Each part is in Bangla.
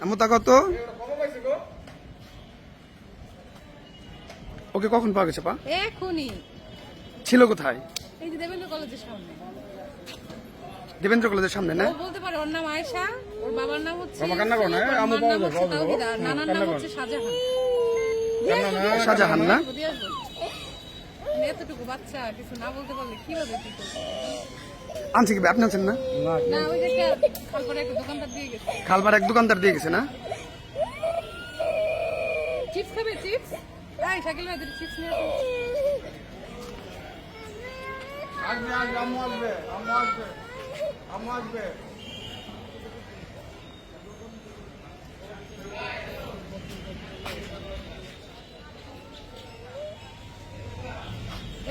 আম্মু তা কত? ওকে কখন পাওয়া গেছে পা? এখনই। ছিল কোথায়? এই যে দেবেন্দ্র কলেজের সামনে। দেবেন্দ্র কলেজের সামনে না? ও বলতে পারে ওর নাম আয়েশা, ওর বাবার নাম হচ্ছে বাবা কান্না করো না, আম্মু পাওয়া যাবে, পাওয়া যাবে। নানার নাম হচ্ছে শাহজাহান। শাহজাহান না? এতটুকু বাচ্চা কিছু না বলতে পারলে কিভাবে কি করবে? আনছে কি আপনি আনছেন না? না, ওই যে একটা খালপাড়ে একটা দোকানদার দিয়ে গেছে। খালবার এক দোকানদার দিয়ে গেছে না? চিপস খাবে চিপস? এই শাকিল ভাই দুটো চিপস নিয়ে আসো। আসবে আসবে, আম্মু আসবে, আম্মু আসবে, আম্মু আসবে।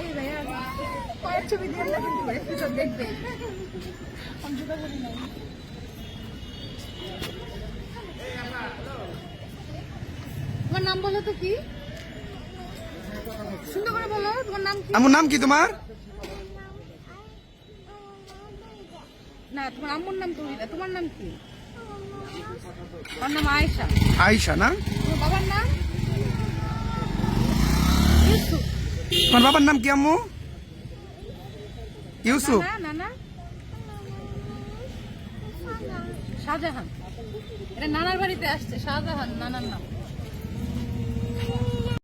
এই ভাইয়া কয়েক ছবি দিয়ে না কিন্তু ভাই কিছু দেখবে। আমি জুতা পরি নাই। তোমার নাম বলো তো কি? সুন্দর করে বলো তোমার নাম কি? আম্মুর নাম কি তোমার? না, তোমার আম্মুর নাম তুমি না, তোমার নাম কি? আমার নাম আয়েশা। আয়েশা না? তোমার বাবার নাম? ইউসুফ। তোমার বাবার নাম কি আম্মু? ইউসুফ। না না না, শাহজাহান। এটা নানার বাড়িতে আসছে, শাহজাহান নানার নাম।